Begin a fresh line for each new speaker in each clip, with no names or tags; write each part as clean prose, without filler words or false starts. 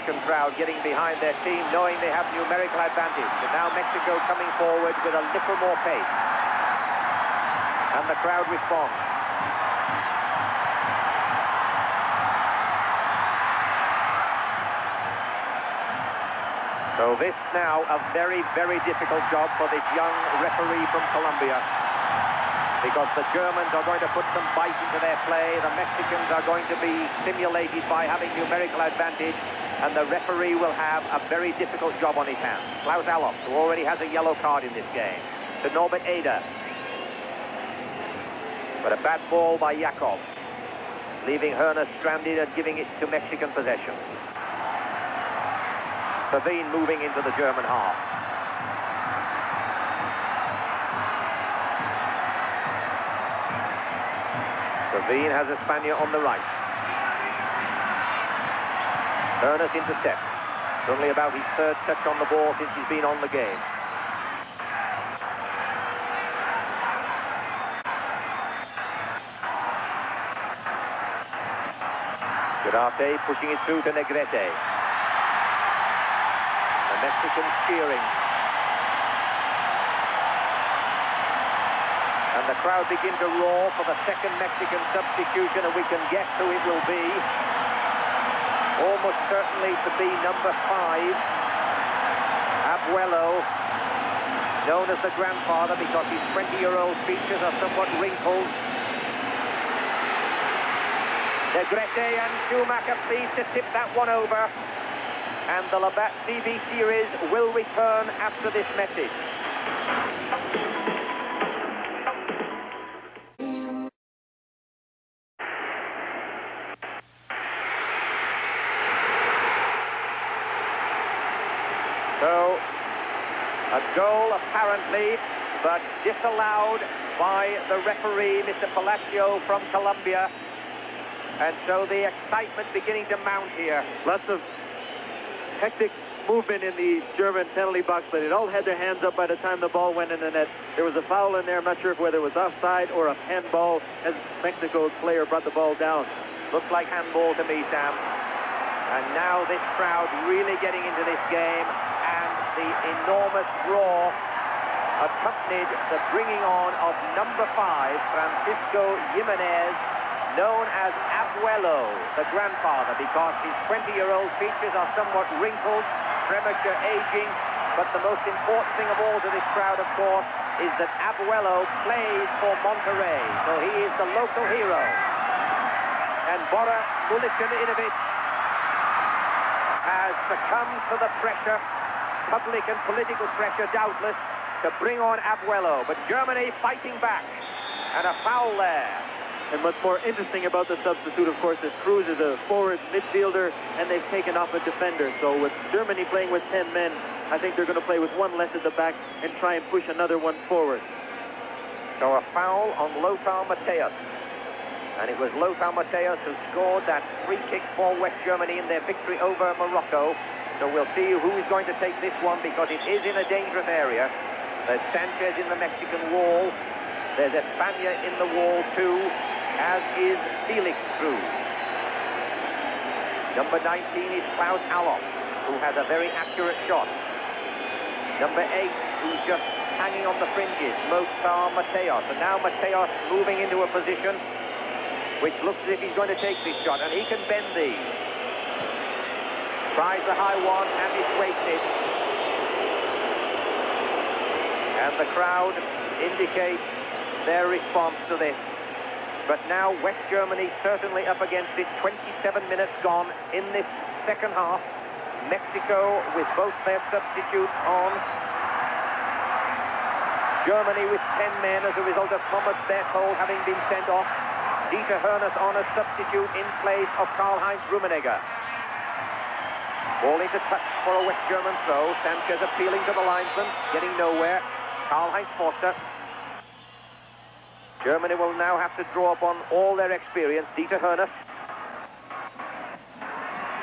Mexican crowd getting behind their team, knowing they have numerical advantage. And now Mexico coming forward with a little more pace. And the crowd responds. So this now a very, very difficult job for this young referee from Colombia. Because the Germans are going to put some bite into their play. The Mexicans are going to be stimulated by having numerical advantage. And the referee will have a very difficult job on his hands. Klaus Allofs, who already has a yellow card in this game. To Norbert Eder. But a bad ball by Jakob. Leaving Herner stranded and giving it to Mexican possession. Pavine moving into the German half. Pavine has Espana on the right. Ernest intercepts. It's only about his third touch on the ball since he's been on the game. Garate pushing it through to Negrete. The Mexicans cheering. And the crowd begin to roar for the second Mexican substitution, and we can guess who it will be. Almost certainly to be number 5, Abuelo, known as the grandfather because his 20-year-old features are somewhat wrinkled. Negrete and Schumacher pleased to tip that one over. And the Labatt TV series will return after this message. So, a goal apparently, but disallowed by the referee, Mr. Palacio from Colombia. And so the excitement beginning to mount here.
Lots of hectic movement in the German penalty box, but it all had their hands up by the time the ball went in the net. There was a foul in there. I'm not sure whether it was offside or a handball as Mexico's player brought the ball down.
Looks like handball to me, Sam. And now this crowd really getting into this game, and the enormous roar accompanied the bringing on of number 5, Francisco Jimenez, known as Abuelo, the grandfather, because his 20-year-old features are somewhat wrinkled, premature aging. But the most important thing of all to this crowd, of course, is that Abuelo plays for Monterrey. So he is the local hero. And Bora Milicinovic has succumbed to the pressure, public and political pressure, doubtless, to bring on Abuelo. But Germany fighting back. And a foul there.
And what's more interesting about the substitute, of course, is Cruz is a forward midfielder, and they've taken off a defender. So with Germany playing with 10 men, I think they're going to play with one less at the back and try and push another one forward.
So a foul on Lothar Matthäus. And it was Lothar Matthäus who scored that free kick for West Germany in their victory over Morocco. So we'll see who is going to take this one, because it is in a dangerous area. There's Sanchez in the Mexican wall. There's Espana in the wall too, as is Felix Cruz. Number 19 is Klaus Allofs, who has a very accurate shot. Number 8, who's just hanging on the fringes, Lothar Matthäus. And now Matthäus moving into a position which looks as if he's going to take this shot, and he can bend these. Tries the high one, and it's wasted. And the crowd indicates their response to this. But now West Germany certainly up against it. 27 minutes gone in this second half. Mexico with both their substitutes on. Germany with 10 men as a result of Thomas Berthold having been sent off. Dieter Hernes on a substitute in place of Karl-Heinz Rummenigge. Ball into touch for a West German throw. Sanchez appealing to the linesman, getting nowhere. Karl-Heinz Forster. Germany will now have to draw upon all their experience. Dieter Hernes.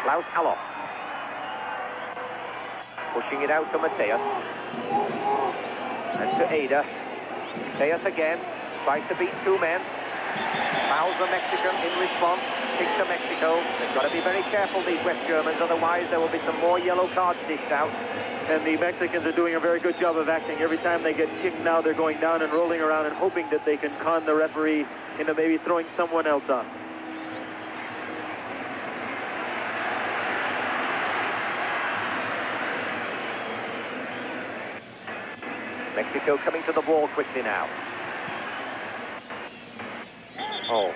Klaus Allofs. Pushing it out to Matthäus. And to Eder. Matthäus again. Tries to beat 2 men. Fouls the Mexican in response, kicks to Mexico. They've got to be very careful, these West Germans, otherwise there will be some more yellow cards dished out.
And the Mexicans are doing a very good job of acting. Every time they get kicked now, they're going down and rolling around and hoping that they can con the referee into maybe throwing someone else off.
Mexico coming to the ball quickly now. Oh,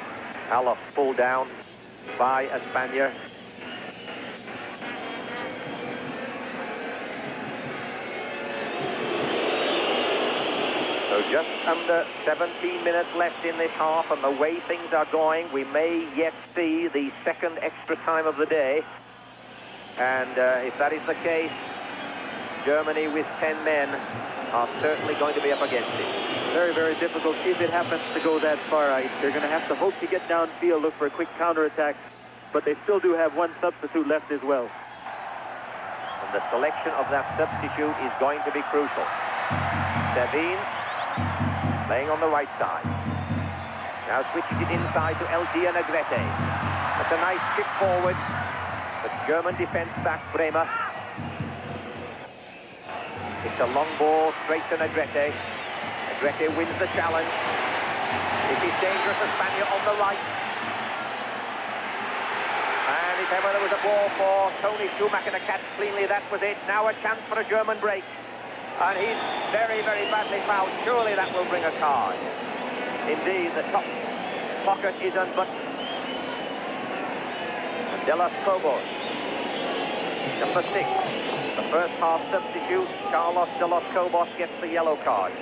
Alov pulled down by Espana. So just under 17 minutes left in this half, and the way things are going, we may yet see the second extra time of the day. And if that is the case, Germany with 10 men are certainly going to be up against it.
Very, very difficult if it happens to go that far. They're going to have to hope to get downfield, look for a quick counterattack, but they still do have one substitute left as well.
And the selection of that substitute is going to be crucial. Sevin playing on the right side. Now switches it inside to LG and Negrete. That's a nice kick forward. The German defense back, Bremer. It's a long ball straight to Negrete. Negrete wins the challenge. It is dangerous for Espana on the right. And if ever there was a ball for Tony Schumacher to catch cleanly, that was it. Now a chance for a German break. And he's very, very badly fouled. Surely that will bring a card. Indeed, the top pocket is unbuttoned. De los Cobos, number 6. The first half substitute, Carlos de los Cobos, gets the yellow card.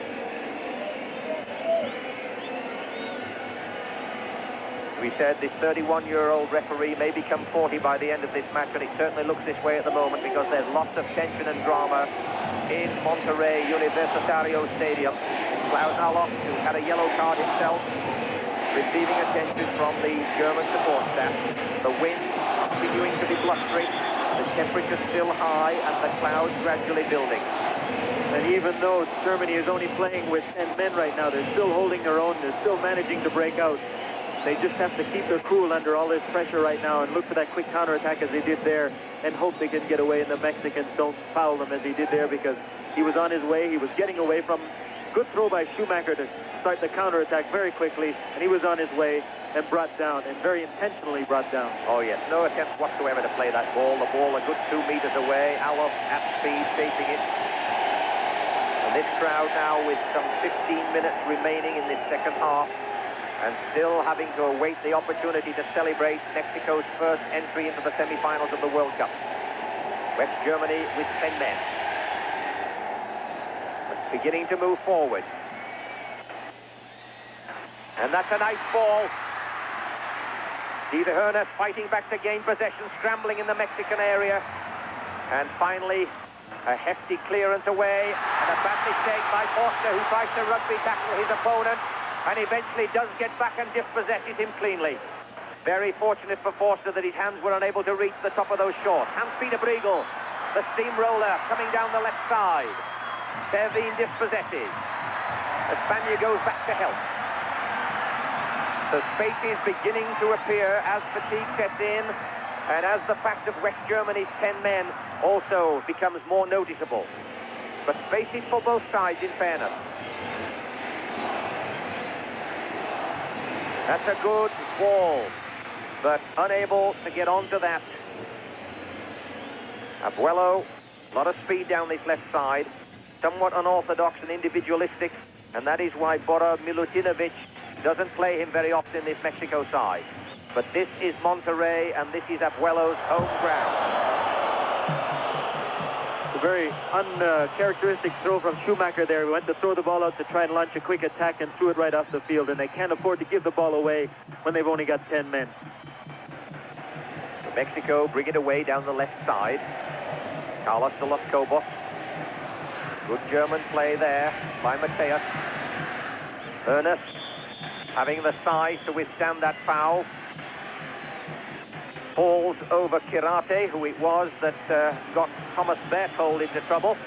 We said this 31-year-old referee may become 40 by the end of this match, and it certainly looks this way at the moment because there's lots of tension and drama in Monterrey Universitario Stadium. Klaus Allofs, who had a yellow card himself, receiving attention from the German support staff. The wind continuing to be blustery, the temperature still high, and the clouds gradually building.
And even though Germany is only playing with 10 men right now, they're still holding their own, they're still managing to break out. They just have to keep their cool under all this pressure right now and look for that quick counterattack as they did there and hope they can get away and the Mexicans don't foul them as he did there, because he was on his way, he was getting away from. Good throw by Schumacher to start the counterattack very quickly, and he was on his way and brought down, and very intentionally brought down.
Oh yes, no attempt whatsoever to play that ball. The ball a good 2 meters away. Alov at speed chasing it. And this crowd now with some 15 minutes remaining in this second half, and still having to await the opportunity to celebrate Mexico's first entry into the semi-finals of the World Cup. West Germany with 10 men. But beginning to move forward. And that's a nice ball. Dieter Hoeneß fighting back to gain possession, scrambling in the Mexican area. And finally, a hefty clearance away, and a bad mistake by Forster, who tries to rugby tackle his opponent, and eventually does get back and dispossesses him cleanly. Very fortunate for Forster that his hands were unable to reach the top of those shorts. Hans-Peter Briegel, the steamroller, coming down the left side. Sevin dispossesses. Espana goes back to help. So space is beginning to appear as fatigue sets in, and as the fact of West Germany's 10 men also becomes more noticeable. But space is for both sides, in fairness. That's a good ball, but unable to get onto that. Abuelo, a lot of speed down this left side, somewhat unorthodox and individualistic, and that is why Bora Milutinovic doesn't play him very often in this Mexico side. But this is Monterrey, and this is Abuelo's home ground.
A very uncharacteristic throw from Schumacher there. He went to throw the ball out to try and launch a quick attack and threw it right off the field, and they can't afford to give the ball away when they've only got 10 men.
Mexico bring it away down the left side. Carlos de los Cobos. Good German play there by Mateus. Hoeneß having the size to withstand that foul. Falls over Kirate, who it was that got Thomas Berthold into trouble.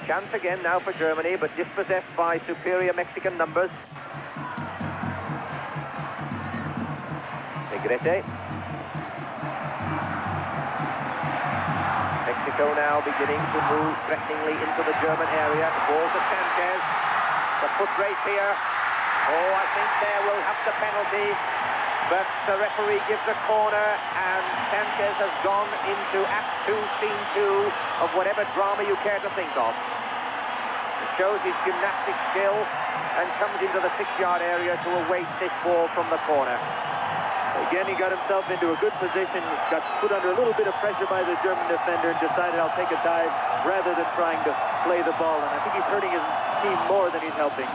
Chance again now for Germany, but dispossessed by superior Mexican numbers. Negrete. Mexico now beginning to move threateningly into the German area. The ball to Sanchez. The foot race here. Oh, I think there will have the penalty. But the referee gives a corner, and Sanchez has gone into Act 2, Scene 2 of whatever drama you care to think of. It shows his gymnastic skill and comes into the 6-yard area to await this ball from the corner.
Again, he got himself into a good position, got put under a little bit of pressure by the German defender, and decided I'll take a dive rather than trying to play the ball. And I think he's hurting his team more than he's helping.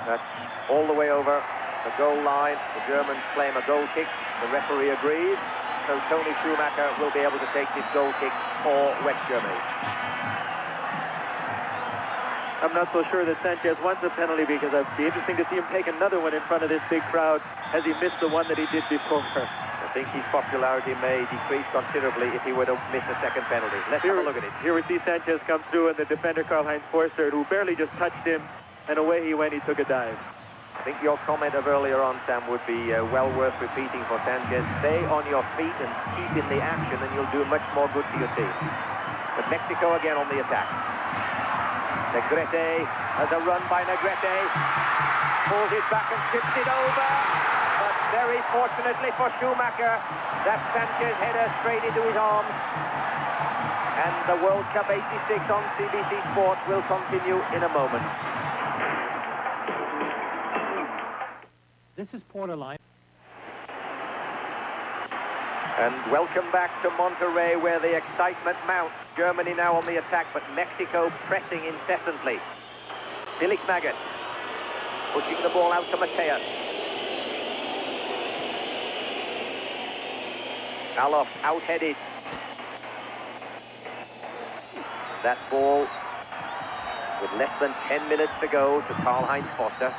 That's all the way over the goal line. The Germans claim a goal kick. The referee agrees. So Tony Schumacher will be able to take this goal kick for West Germany.
I'm not so sure that Sanchez wants a penalty, because it'd be interesting to see him take another one in front of this big crowd as he missed the one that he did before.
I think his popularity may decrease considerably if he were to miss a second penalty. Let's have a look at it.
Here we see Sanchez come through, and the defender Karl-Heinz Forster, who barely just touched him, and away he went. He took a dive.
I think your comment of earlier on, Sam, would be well worth repeating for Sanchez. Stay on your feet and keep in the action, and you'll do much more good to your team. But Mexico again on the attack. Negrete has a run by Negrete. Pulls it back and tips it over. But very fortunately for Schumacher, that Sanchez header straight into his arms. And the World Cup 86 on CBC Sports will continue in a moment.
This is Porterline.
And welcome back to Monterrey, where the excitement mounts. Germany now on the attack, but Mexico pressing incessantly. Felix Magath pushing the ball out to Mateus. Alof out-headed. That ball with less than 10 minutes to go to Karl-Heinz Forster.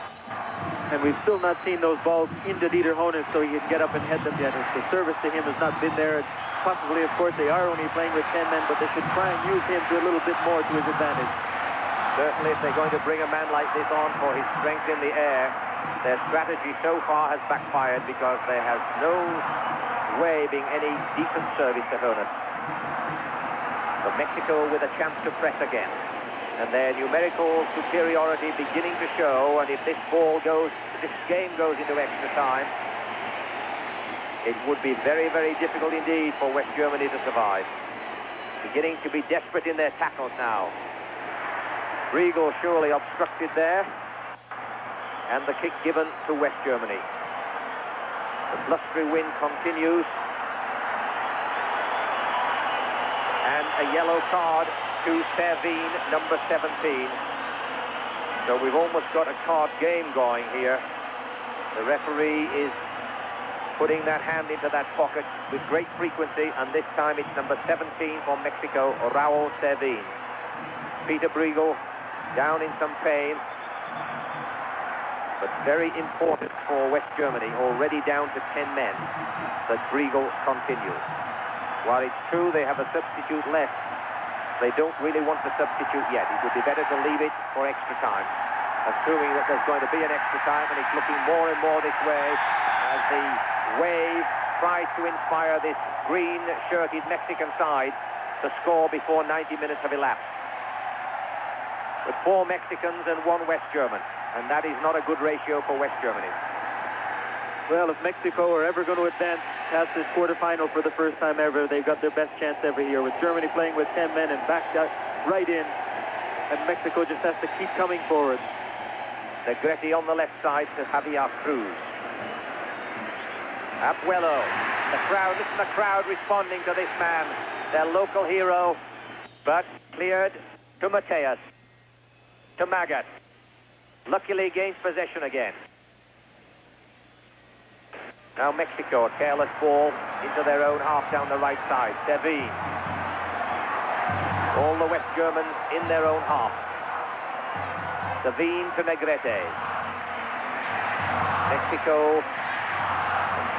And we've still not seen those balls into Dieter Hoeneß so he can get up and head them yet. The service to him has not been there. Possibly, of course, they are only playing with 10 men, but they should try and use him to a little bit more to his advantage.
Certainly, if they're going to bring a man like this on for his strength in the air, their strategy so far has backfired, because there has no way being any decent service to Hoeneß. But Mexico with a chance to press again. And their numerical superiority beginning to show, and if this game goes into extra time, it would be very, very difficult indeed for West Germany to survive. Beginning to be desperate in their tackles now. Briegel surely obstructed there, and the kick given to West Germany. The blustery wind continues, and a yellow card to Servine, number 17. So we've almost got a card game going here. The referee is putting that hand into that pocket with great frequency, and this time it's number 17 for Mexico, Raúl Servine. Peter Briegel down in some pain, but very important for West Germany, already down to 10 men, that Briegel continues. While it's true they have a substitute left, they don't really want to substitute yet. It would be better to leave it for extra time, assuming that there's going to be an extra time, and it's looking more and more this way as the wave tries to inspire this green-shirted Mexican side to score before 90 minutes have elapsed. With 4 Mexicans and 1 West German, and that is not a good ratio for West Germany.
Well, if Mexico are ever going to advance past this quarterfinal for the first time ever, they've got their best chance every year, with Germany playing with 10 men and backed out right in, and Mexico just has to keep coming forward.
Negrete on the left side to Javier Cruz. Abuelo. The crowd, listen to the crowd responding to this man, their local hero, but cleared to Mateus, to Magath. Luckily gains possession again. Now Mexico, a careless ball into their own half down the right side. Servine. All the West Germans in their own half. Servine to Negrete. Mexico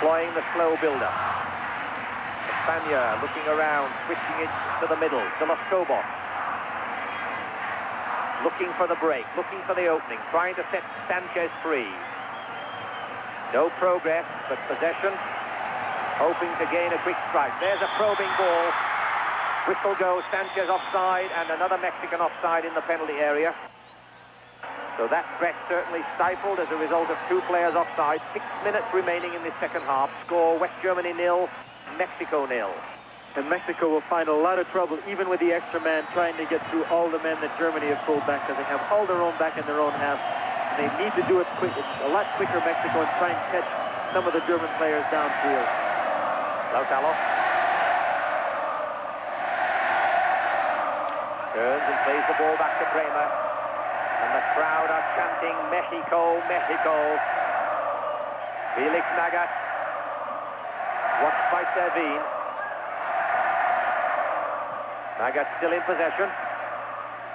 employing the slow build-up. Espana looking around, switching it to the middle, to Los Cobos. Looking for the break, looking for the opening, trying to set Sanchez free. No progress, but possession, hoping to gain a quick strike. There's a probing ball. Whistle goes, Sanchez offside, and another Mexican offside in the penalty area. So that threat certainly stifled as a result of two players offside. 6 minutes remaining in this second half. Score, West Germany 0, Mexico 0.
And Mexico will find a lot of trouble, even with the extra man, trying to get through all the men that Germany have pulled back, because they have all their own back in their own half. And they need to do it quick. It's a lot quicker, Mexico, and try and catch some of the German players downfield.
Lautaro turns and plays the ball back to Bremer. And the crowd are chanting, Mexico, Mexico. Felix Magath, watched by Servine. Magath still in possession.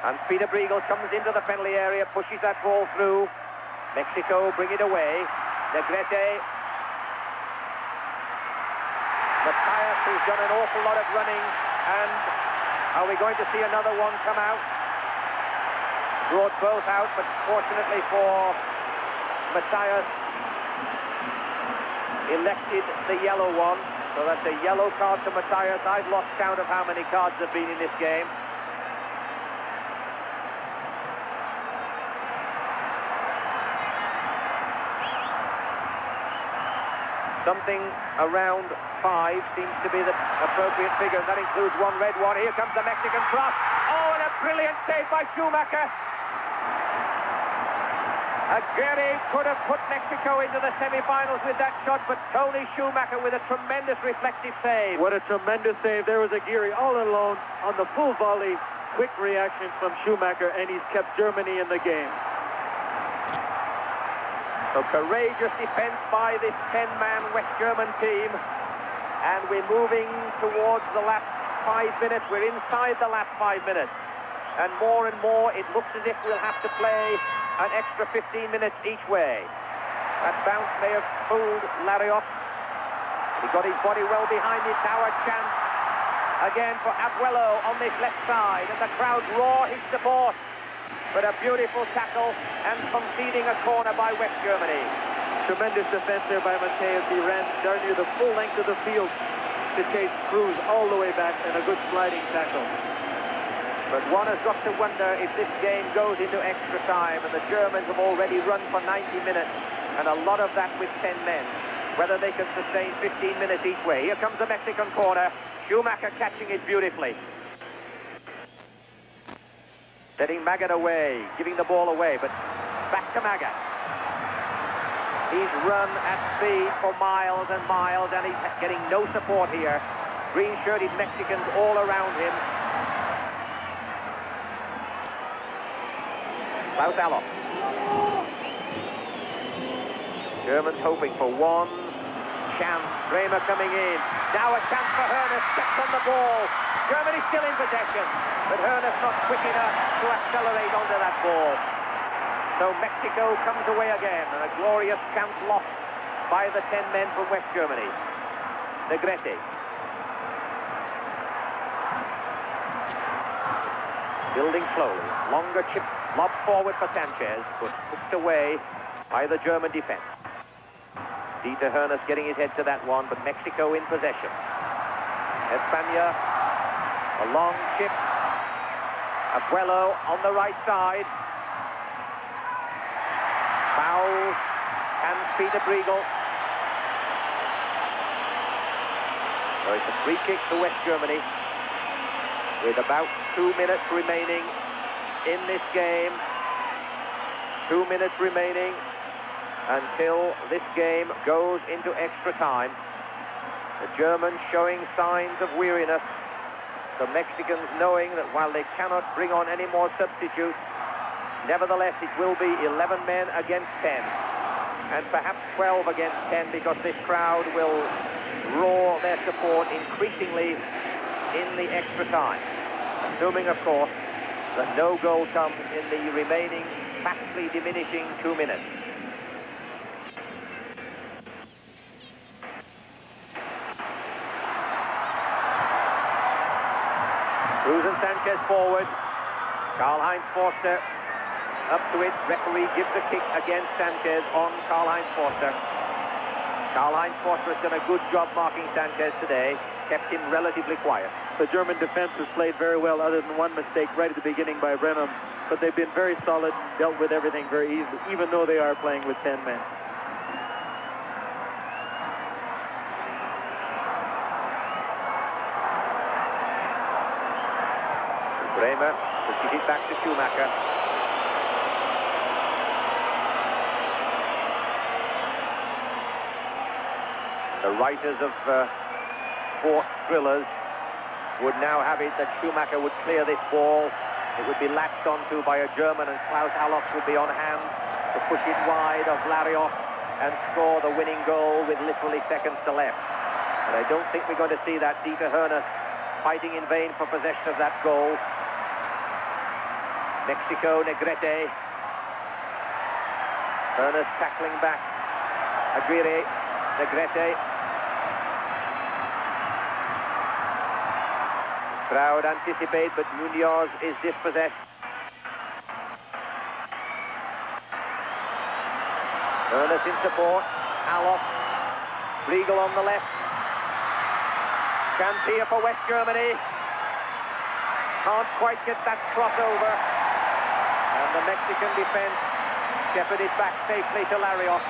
And Peter Briegel comes into the penalty area, pushes that ball through. Mexico bring it away. Negrete. Matthias, who's done an awful lot of running. And are we going to see another one come out? Brought both out, but fortunately for Matthias, elected the yellow one. So that's a yellow card to Matthias. I've lost count of how many cards have been in this game. Something around 5 seems to be the appropriate figure. That includes one red one. Here comes the Mexican cross. Oh, and a brilliant save by Schumacher. Aguirre could have put Mexico into the semi-finals with that shot, but Tony Schumacher with a tremendous reflective save.
What a tremendous save. There was Aguirre all alone on the full volley. Quick reaction from Schumacher, and he's kept Germany in the game.
So courageous defense by this 10-man West German team. And we're moving towards the last 5 minutes. We're inside the last 5 minutes. And more it looks as if we'll have to play an extra 15 minutes each way. That bounce may have fooled Larios. He got his body well behind it. Now a chance again for Abuelo on this left side. And the crowd roar his support. But a beautiful tackle and conceding a corner by West Germany.
Tremendous defense there by Mateus. He ran darn near the full length of the field to chase Cruz all the way back, and a good sliding tackle.
But one has got to wonder if this game goes into extra time, and the Germans have already run for 90 minutes, and a lot of that with 10 men. Whether they can sustain 15 minutes each way. Here comes the Mexican corner. Schumacher catching it beautifully. Setting Magath away, giving the ball away, but back to Magath. He's run at speed for miles and miles, and he's getting no support here. Green-shirted Mexicans all around him. Lautaro. Germans hoping for one chance. Bremer coming in. Now a chance for Hoeneß. Steps on the ball. Germany still in possession, but Hoeneß not quick enough to accelerate onto that ball. So Mexico comes away again, and a glorious chance lost by the 10 men from West Germany. Negrete. Building slowly. Longer chip, lob forward for Sanchez, but pushed away by the German defense. Dieter Hoeneß getting his head to that one, but Mexico in possession. España, a long chip. Abuelo on the right side. Fouls and Peter Briegel. So it's a free kick to West Germany with about 2 minutes remaining in this game. 2 minutes remaining until this game goes into extra time. The Germans showing signs of weariness. The Mexicans knowing that while they cannot bring on any more substitutes, nevertheless it will be 11 men against 10. And perhaps 12 against 10, because this crowd will roar their support increasingly in the extra time. Assuming, of course, that no goal comes in the remaining, fastly diminishing 2 minutes. Cruz and Sanchez forward. Karl-Heinz Forster up to it. Referee gives a kick against Sanchez on Karl-Heinz Forster. Karl-Heinz Forster has done a good job marking Sanchez today, kept him relatively quiet.
The German defense has played very well, other than one mistake right at the beginning by Brenham, but they've been very solid, dealt with everything very easily, even though they are playing with 10 men.
Bremer pushes it back to Schumacher. The writers of sport thrillers would now have it that Schumacher would clear this ball. It would be latched onto by a German, and Klaus Allofs would be on hand to push it wide of Larios and score the winning goal with literally seconds to left. But I don't think we're going to see that. Dieter Hoeneß fighting in vain for possession of that goal. Mexico, Negrete. Hoeneß tackling back. Aguirre, Negrete. Crowd anticipate, but Munoz is dispossessed. Hoeneß in support. Allofs. Riegel on the left. Chance here for West Germany. Can't quite get that crossover. And the Mexican defense shepherded back safely to Larios.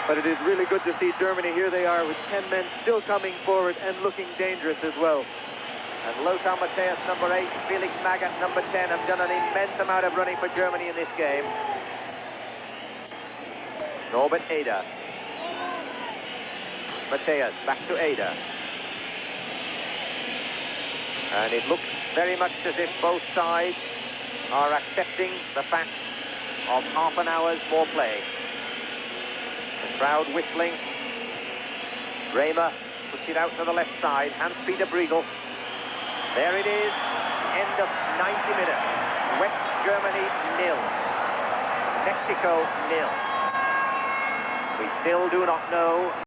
But it is really good to see Germany. Here they are with 10 men still coming forward and looking dangerous as well.
And Lothar Matthäus, number 8, Felix Magath, number 10, have done an immense amount of running for Germany in this game. Norbert Eder. Matthäus, back to Eder. And it looks very much as if both sides are accepting the fact of half an hour's more play. The crowd whistling. Bremer puts it out to the left side. Hans-Peter Briegel. There it is, end of 90 minutes. West Germany 0. Mexico 0. We still do not know